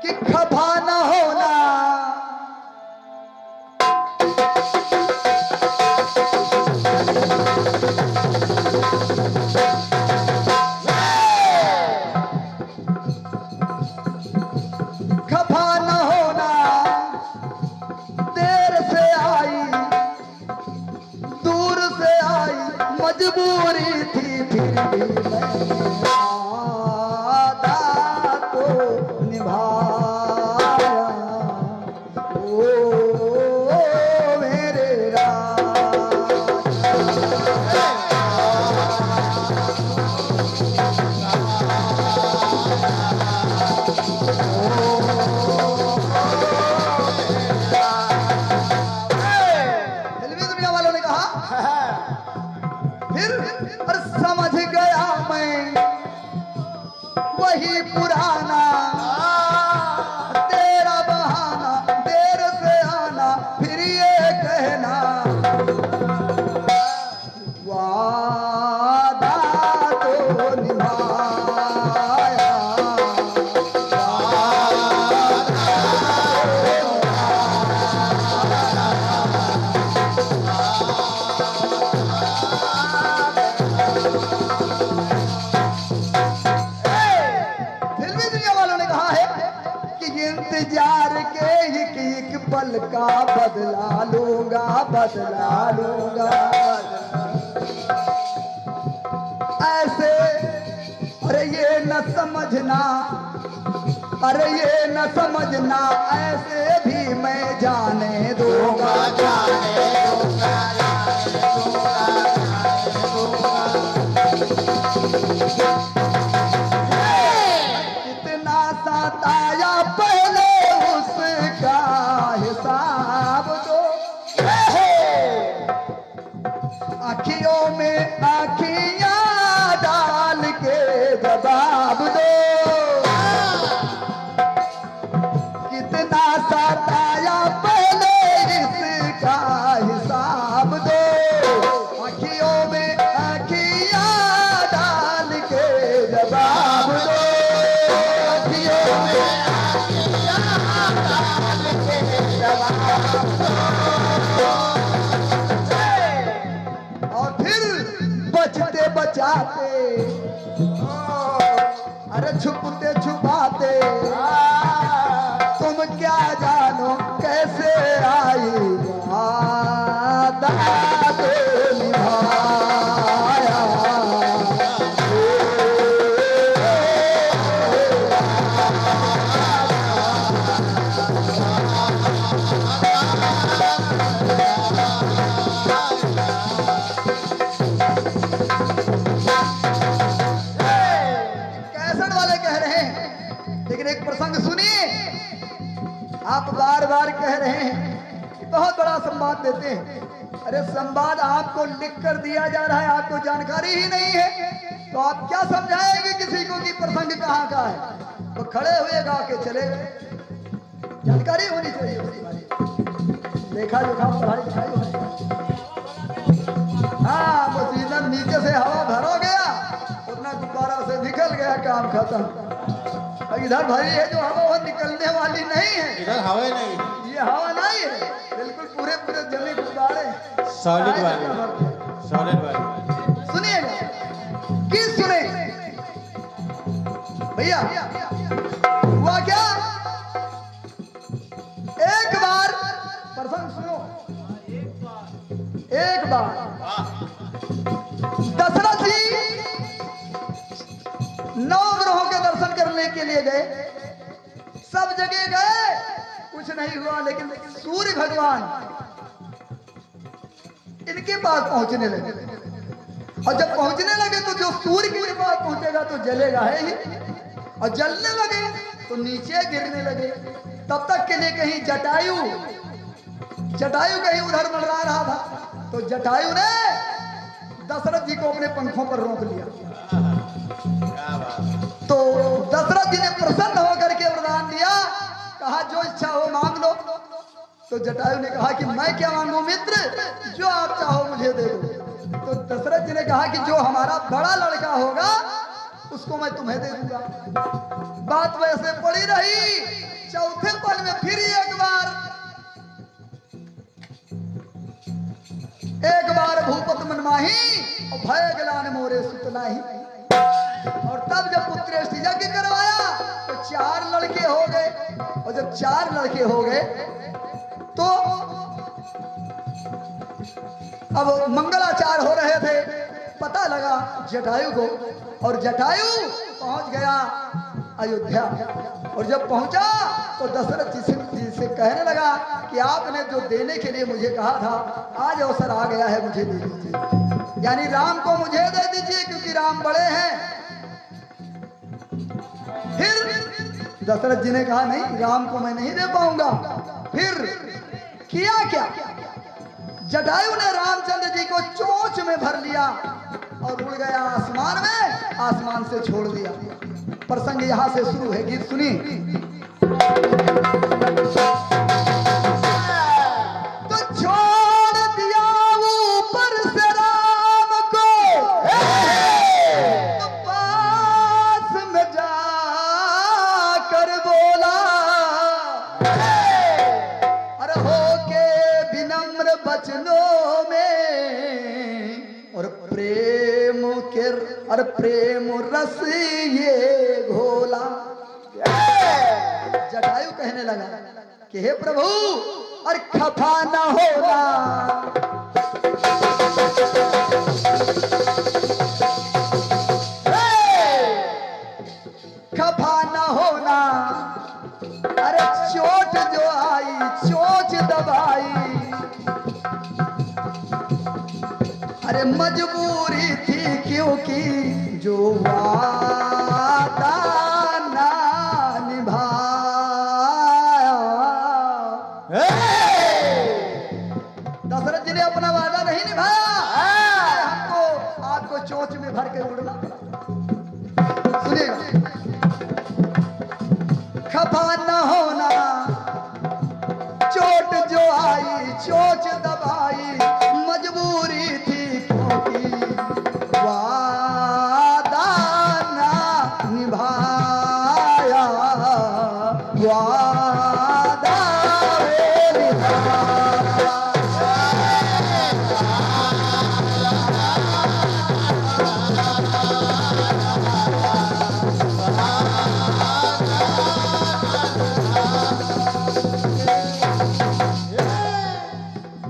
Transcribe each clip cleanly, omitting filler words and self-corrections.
कि खफा न होना। खफा न होना, देर से आई दूर से आई मजबूरी थी, फिर भी मैंने वादा को निभाया। ओ मेरे राज, फिल्मी दुनिया वालों ने कहा फिर और समझ गया मैं वही पुराना तेरा बहाना, देर से आना फिर ये कहना वादा तो निभाया। फिल्मी दुनिया वालों ने कहा है कि इंतजार के एक पल का बदला लूंगा, बदला लूंगा। ऐसे अरे ये न समझना, अरे ये न समझना, ऐसे भी मैं जाने दूंगा, जाने दूंगा, कितना सताया पहले उसका हिसाब दो। आँखियों में आँखियां डाल के जवाब दो। कितना सताया पहले इसका हिसाब दो। आँखियों में आँखियां डाल के जवाब दो। आँखियों में आँखियां डाल के जवाब दो। और फिर बचते बचाते, अरे छुपते छुपाते, तुम क्या जानो कैसे आई वादा तो निभाया। कैसेट वाले कह रहे हैं, लेकिन एक प्रसंग सुनिए। आप बार बार कह रहे हैं कि बहुत बड़ा संवाद देते हैं। अरे संवाद आपको लिख कर दिया जा रहा है, आपको जानकारी ही नहीं है, तो आप क्या समझाएंगे किसी को कि प्रसंग कहाँ का है? तो खड़े हुए गा के चले गए। जानकारी होनी चाहिए उसकी बारे, देखा जोखा पढ़ाई लिखाई होनी चाहिए। हाँ, मशीन नीचे से हवा भर हो गया, उतना गुब्बारा से निकल गया, काम खत्म। इधर भरी है जो हवा वो निकलने वाली नहीं है, इधर हवा ही नहीं, ये हवा नहीं है, बिल्कुल पूरे पूरे जमी गुब्बारे सॉलिड वाली, सॉलिड वाली। सुनिएगा कि सुने भैया, हुआ क्या? एक बार प्रसंग सुनो। एक बार दशरथ जी नौ ग्रहों के दर्शन करने के लिए गए। सब जगह गए, कुछ नहीं हुआ, लेकिन सूर्य भगवान इनके पास पहुंचने लगे। और जब पहुंचने लगे तो जो सूर्य के पास पहुंचेगा तो जलेगा है ही, और जलने लगे तो नीचे गिरने लगे। तब तक के लिए कहीं जटायु कहीं उधर मंडरा रहा था, तो जटायु ने दशरथ जी को अपने पंखों पर रोक लिया। तो दशरथ जी ने प्रसन्न होकर के वरदान दिया, कहा जो इच्छा हो मांग लो। तो जटायु ने कहा कि मैं क्या मांगू मित्र, जो आप चाहो मुझे दे दो। तो दशरथ जी ने कहा कि जो हमारा बड़ा लड़का होगा उसको मैं तुम्हें दे दूंगा। बात वैसे पड़ी रही भय गलान मोरे सुतना ही। और तब जब पुत्रेष्टि यज्ञ करवाया तो 4 लड़के हो गए। और जब 4 लड़के हो गए तो अब मंगलाचार हो रहे थे। पता लगा जटायु को, और जटायु पहुंच गया अयोध्या। और जब पहुंचा तो दशरथ जी से कहने लगा कि आपने जो देने के लिए मुझे कहा था, आज अवसर आ गया है, मुझे दे दीजिए। यानी राम को मुझे दे दीजिए, क्योंकि राम बड़े हैं। फिर दशरथ जी ने कहा नहीं, राम को मैं नहीं दे पाऊंगा। फिर किया क्या? जटायु ने रामचंद्र जी को चोंच में भर लिया और उड़ गया आसमान में, आसमान से छोड़ दिया। प्रसंग यहां से शुरू है। गीत सुनी। तो छोड़ दिया ऊपर से राम को, तो पास में जाकर बोला, अरे होके विनम्र बचनों में और प्रेम रस ये घोला। जटायु कहने लगा कि हे प्रभु, और खफा न होना, खफा न होना। अरे चोट जो आई, चोट दबाई, अरे मजबूरी थी, क्योंकि जो वादा ना निभाया। दशरथ जी ने अपना वादा नहीं निभाया, हमको आपको चोंच में भर के उड़ना पड़ा। सुनिएगा। खफा न होना, चोट जो आई, चोट दबाई, मजबूरी थी, क्योंकि वादा ना निभाया, वादा निभाया।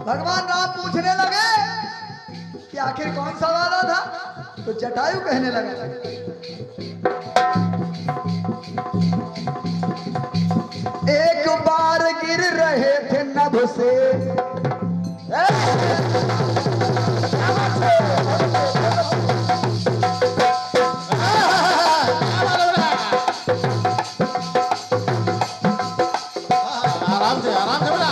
भगवान राम पूछने लगे कि आखिर कौन सा वादा था? तो जटायु कहने लगा, एक बार गिर रहे थे नभ से, आराम से बोला।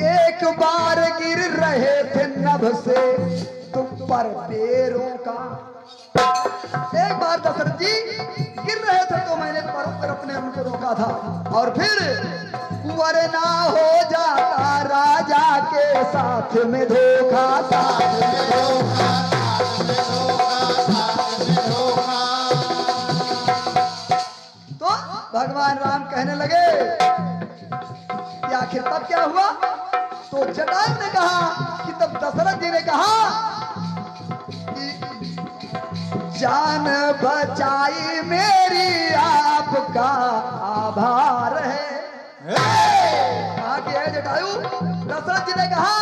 एक बार गिर रहे थे नभ से तुम पर पैरों का। एक बार दशरथ जी गिर रहे थे तो मैंने पैरों पर अपने उनको रोका था, और फिर वरना हो जाता राजा के साथ में धोखा, साथ में धोखा, तो भगवान राम कहने लगे कि आखिर तब क्या हुआ? तो जटायु ने कहा कि तब दशरथ जी ने कहा कि जान बचाई मेरी आपका आभार है। कहा कि है जटायु, दशरथ जी ने कहा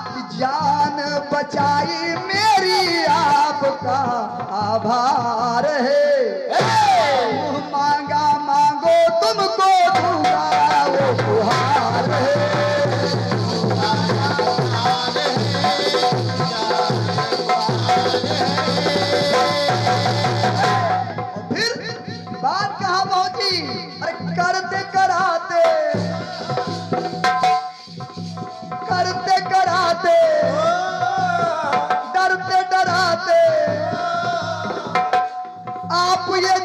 कि जान बचाई मेरी आपका आभार है। मुँह मांगा मांगो तुमको दूंगा वो उपहार है। बात कहां पहुंची? अरे करते कराते, करते कराते, डरते डराते आप ये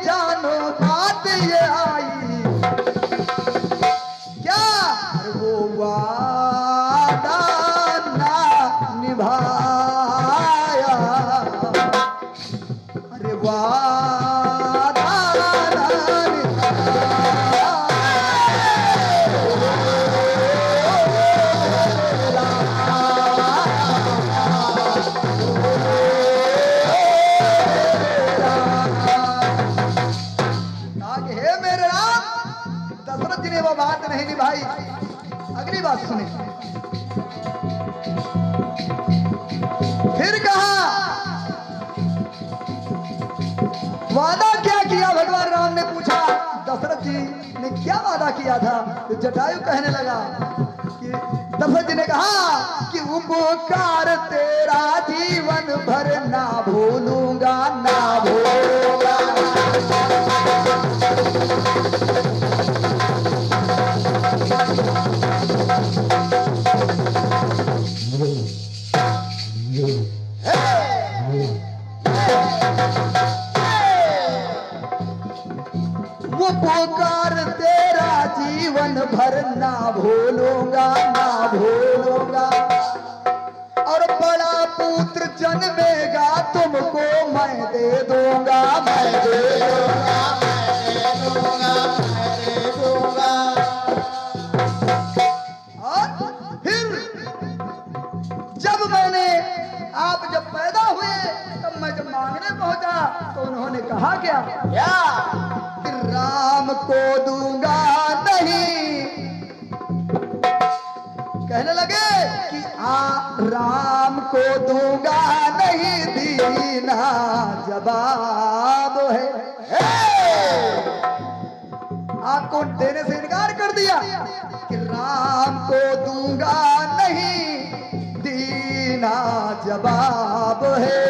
बात सुने। फिर कहा वादा क्या किया? भगवान राम ने पूछा। दशरथ जी ने क्या वादा किया था? तो जटायु कहने लगा कि दशरथ जी ने कहा कि उपकार तेरा जीवन भर ना भूलूंगा, ना भूलूंगा। उपकार तेरा जीवन भर ना भूलूंगा, ना भूलूंगा। और बड़ा पुत्र जन्मेगा तुमको मैं दे दूंगा, मैं दे दूंगा, मैं दे दूंगा, मैं दे दूंगा। और फिर जब मैंने आप जब पैदा हुए तब मैं जब मांगने पहुंचा तो उन्होंने कहा क्या? राम को दूंगा नहीं। कहने लगे कि राम को दूंगा नहीं, दीना जवाब है। आपको देने से इनकार कर दिया कि राम को दूंगा नहीं, दीना जवाब है।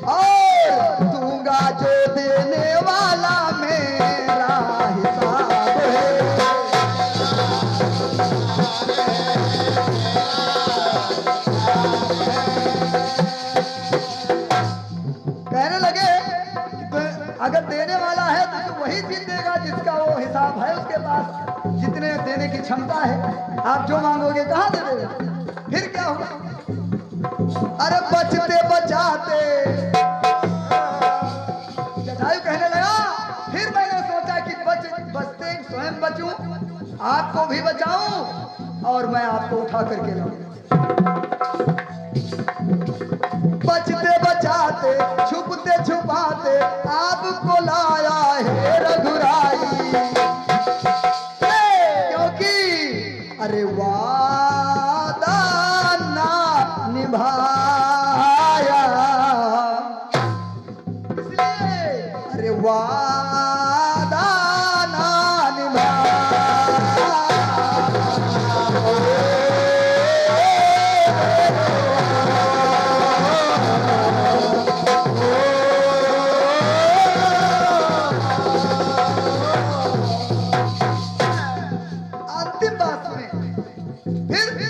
और दूंगा जो देने वाला मेरा हिसाब है। कहने लगे अगर देने वाला है तो वही चीज देगा जिसका वो हिसाब है उसके पास, जितने देने की क्षमता है। आप जो मांगोगे कहाँ दे देगा? फिर क्या होगा? अरे बचते बचाते जटायु कहने लगा फिर मैंने सोचा कि बचते स्वयं बचूं, आपको भी बचाऊं और मैं आपको उठा करके लाऊं। बचते बचाते छुपते छुपाते आपको लाया है रघुराई। क्योंकि अरे वादा ना निभाया, इसलिए अरे वादा ना निभाया।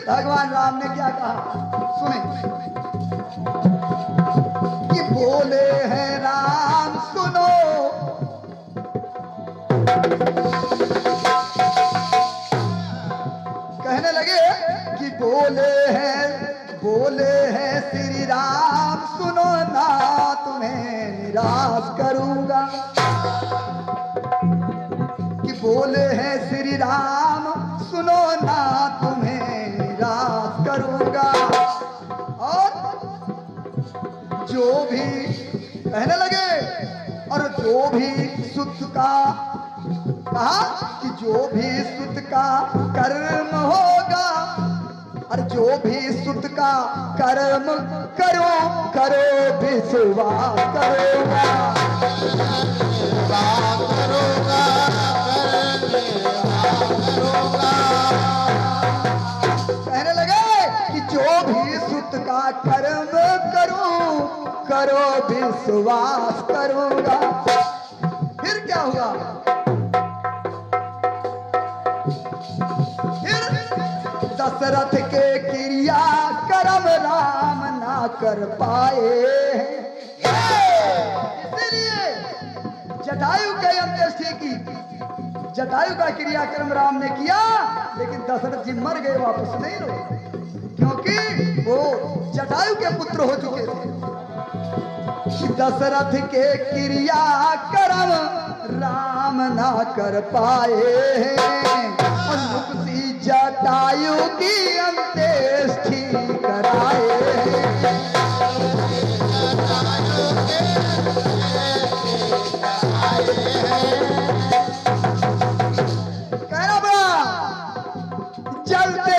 भगवान राम ने क्या कहा सुने कि बोले हैं राम सुनो, कहने लगे कि बोले हैं श्री राम सुनो ना तुम्हें निराश करूंगा। कि बोले हैं श्री राम सुनो ना तुम्हें निराश करूंगा। और जो भी कहने लगे और जो भी सुत का कहा कि जो भी सुत का कर्म होगा और जो भी सुत का कर्म करो करो विश्वास करोगा, करोगा कहने लगे कि जो भी सुत का कर्म करूं करो विश्वास करूंगा। फिर क्या हुआ? फिर दशरथ के क्रिया कर्म राम ना कर पाए, इसलिए जटायु के अंत्येष्टि की, जटायु का क्रियाक्रम राम ने किया लेकिन दशरथ जी मर गए, वापस नहीं लौटे क्योंकि वो जटायु के पुत्र हो चुके थे। दशरथ के क्रियाक्रम राम ना कर पाए और मुक्ति जटायु की अंत्येष्टि कराए। कहना बड़ा जलते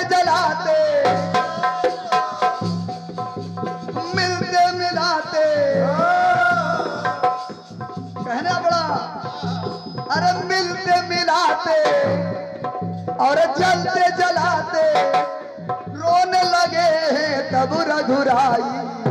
जब रघुराई